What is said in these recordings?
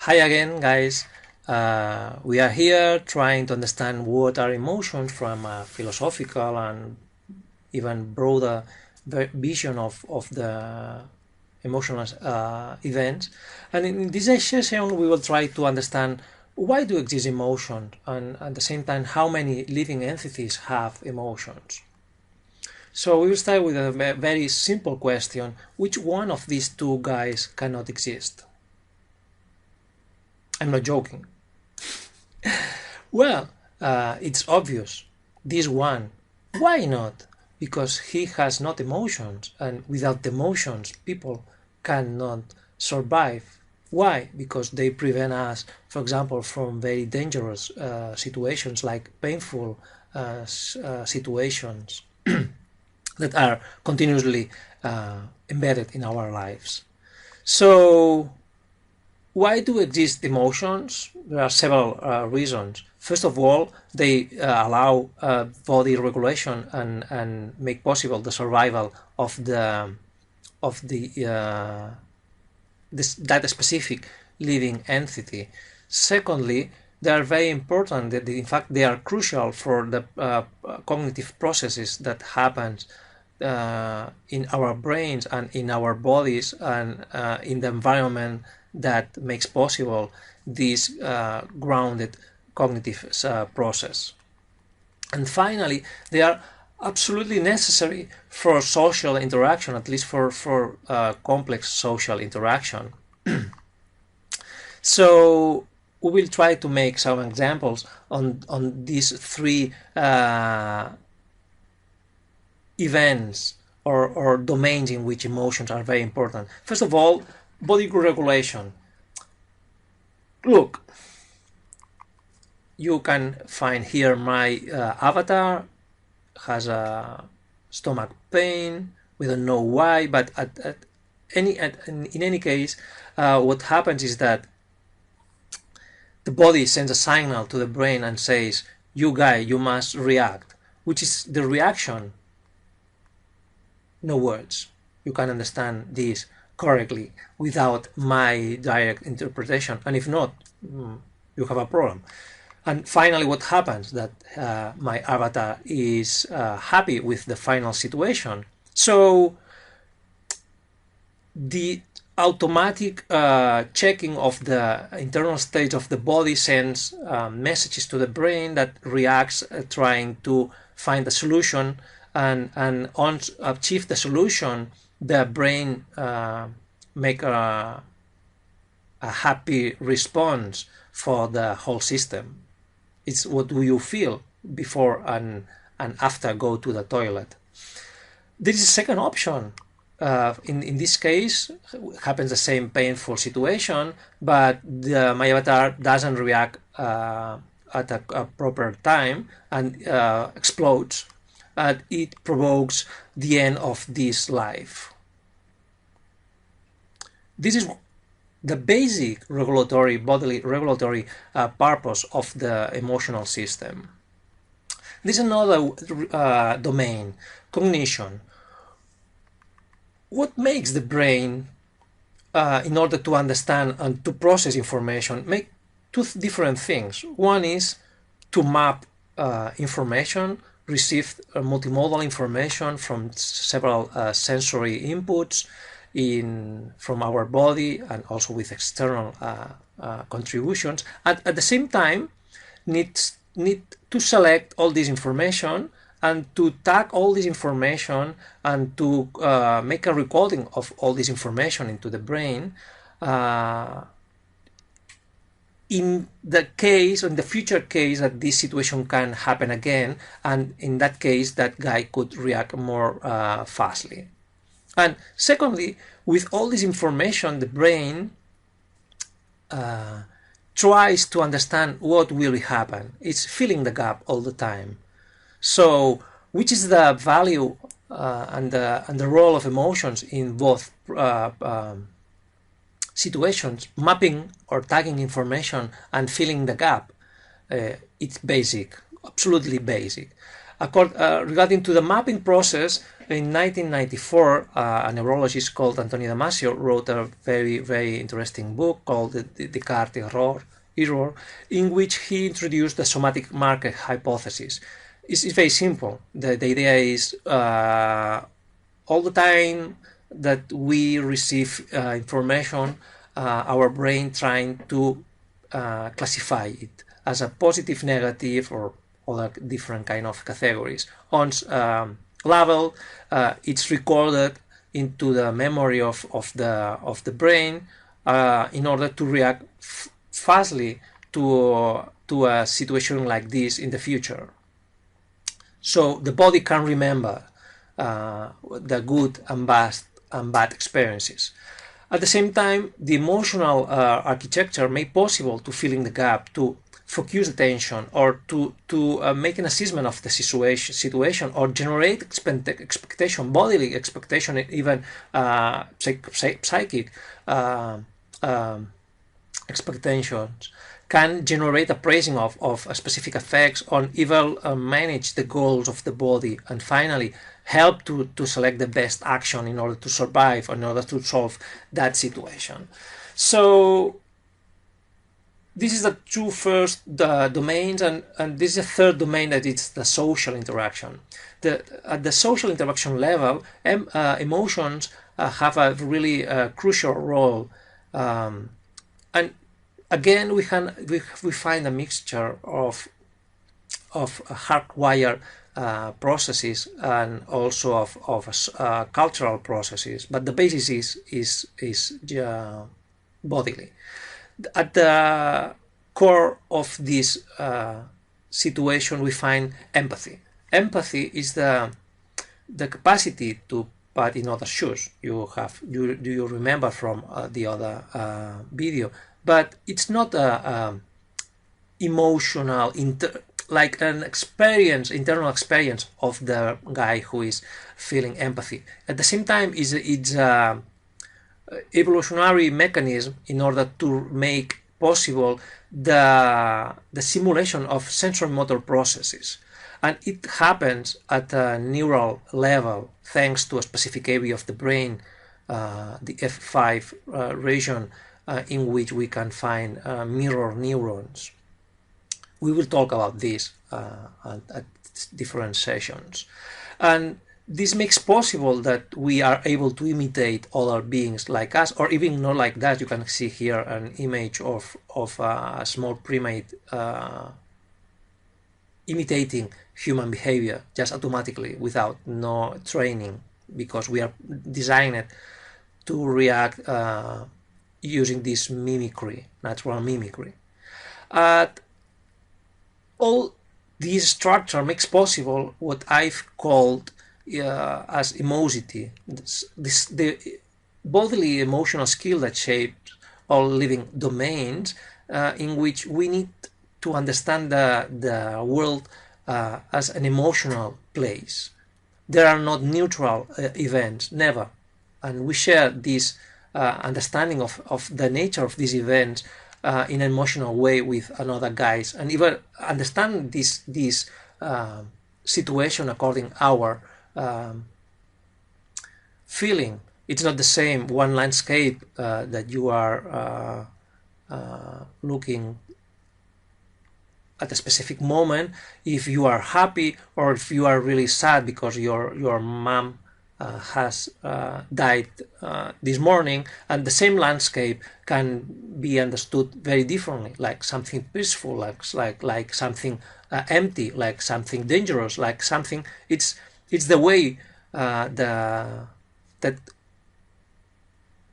Hi again, guys. We are here trying to understand what are emotions from a philosophical and even broader vision of the emotional events. And in this session, we will try to understand why do exist emotions, and at the same time, how many living entities have emotions. So we will start with a very simple question: which one of these two guys cannot exist? I'm not joking. Well, it's obvious. This one. Why not? Because he has not emotions, and without emotions, people cannot survive. Why? Because they prevent us, for example, from very dangerous situations like painful situations that are continuously embedded in our lives. So why do exist emotions? There are several reasons. First of all, they allow body regulation and make possible the survival of that specific living entity. Secondly, they are very important. In fact, they are crucial for the cognitive processes that happen in our brains and in our bodies and in the environment that makes possible this grounded cognitive process. And finally, they are absolutely necessary for social interaction, at least for complex social interaction. So we will try to make some examples on these three events or domains in which emotions are very important. First of all, body regulation. Look, you can find here my avatar has a stomach pain. We don't know why, but in any case, what happens is that the body sends a signal to the brain and says, "You guy, you must react," which is the reaction. No words. You can understand this correctly without my direct interpretation, and if not, you have a problem. And finally, what happens that my avatar is happy with the final situation. So the automatic checking of the internal state of the body sends messages to the brain that reacts trying to find a solution, and on achieve the solution, the brain make a happy response for the whole system. It's what do you feel before and after go to the toilet. There is a second option. In this case, happens the same painful situation, but my avatar doesn't react at a proper time and explodes. It provokes the end of this life. This is the basic regulatory, bodily regulatory purpose of the emotional system. This is another domain, cognition. What makes the brain, in order to understand and to process information, make two different things. One is to map information, receive multimodal information from several sensory inputs from our body and also with external contributions. At the same time, need to select all this information and to tag all this information and to make a recording of all this information into the brain in the case, in the future case that this situation can happen again, and in that case that guy could react more fastly. And secondly, with all this information, the brain tries to understand what will happen. It's filling the gap all the time. So, which is the value and the role of emotions in both situations? Mapping or tagging information and filling the gap. It's basic, absolutely basic. Regarding to the mapping process, in 1994, a neurologist called Antonio Damasio wrote a very, very interesting book called the Descartes Error, in which he introduced the somatic marker hypothesis. It's very simple. The idea is all the time that we receive information, our brain trying to classify it as a positive, negative, or other different kind of categories. On level, it's recorded into the memory of the brain in order to react fastly to a situation like this in the future. So the body can remember the good and bad experiences. At the same time, the emotional architecture made possible to fill in the gap, to focus attention, or to make an assessment of the situation, or generate expectation, bodily expectation, even psychic expectations, can generate appraising of specific effects, on even manage the goals of the body, and finally help to select the best action in order to survive, in order to solve that situation. So this is the two first domains, and this is the third domain, that it's the social interaction. At the social interaction level, emotions have a really crucial role, and again we find a mixture of hardwired processes and also of cultural processes, but the basis is bodily. At the core of this situation, we find empathy. Empathy is the capacity to put in other shoes. Do you remember from the other video? But it's not a emotional like an experience, internal experience of the guy who is feeling empathy. At the same time, it's a evolutionary mechanism in order to make possible the simulation of sensory-motor processes, and it happens at a neural level thanks to a specific area of the brain, the F5 region, in which we can find mirror neurons. We will talk about this at different sessions, and this makes possible that we are able to imitate other beings like us, or even not like that. You can see here an image of a small primate imitating human behavior just automatically without no training, because we are designed to react using this mimicry, natural mimicry. All this structure makes possible what I've called as emosity, the bodily emotional skill that shapes all living domains, in which we need to understand the world as an emotional place. There are not neutral events, never, and we share this understanding of the nature of these events in an emotional way with another guys, and even understand this situation according our feeling. It's not the same one landscape that you are looking at a specific moment, if you are happy or if you are really sad because your mom has died this morning, and the same landscape can be understood very differently, like something peaceful, like something empty, like something dangerous, like something. It's the way that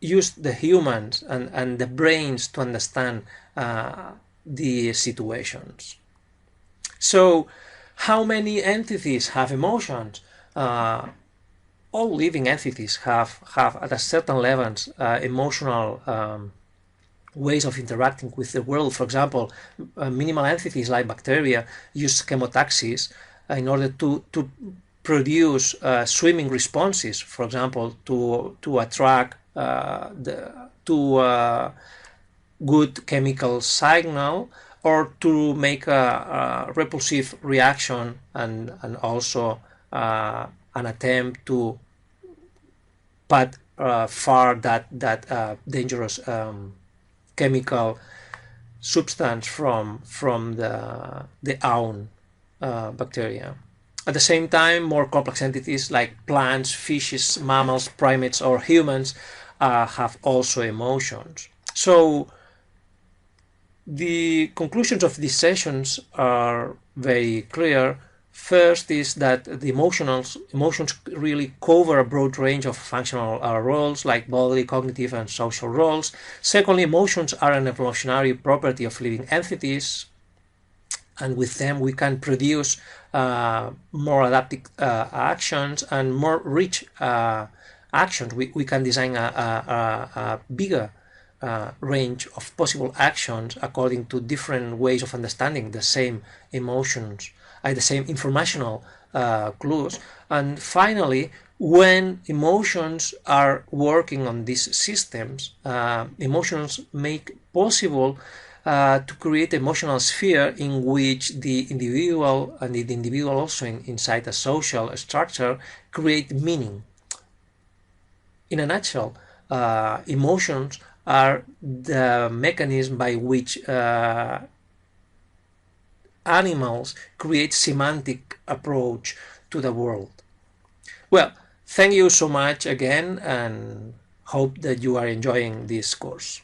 use the humans and the brains to understand the situations. So, how many entities have emotions? All living entities have at a certain levels emotional ways of interacting with the world. For example, minimal entities like bacteria use chemotaxis in order to produce swimming responses, for example, to attract good chemical signal, or to make a repulsive reaction, and also an attempt to put far that dangerous chemical substance from the own bacteria. At the same time, more complex entities like plants, fishes, mammals, primates, or humans have also emotions. So the conclusions of these sessions are very clear. First is that the emotions really cover a broad range of functional roles like bodily, cognitive, and social roles. Secondly, emotions are an evolutionary property of living entities, and with them we can produce more adaptive actions and more rich actions. We can design a bigger range of possible actions according to different ways of understanding the same emotions, the same informational clues. And finally, when emotions are working on these systems, emotions make possible to create emotional sphere in which the individual and the individual also inside a social structure create meaning. In a nutshell, emotions are the mechanism by which animals create semantic approach to the world. Well, thank you so much again, and hope that you are enjoying this course.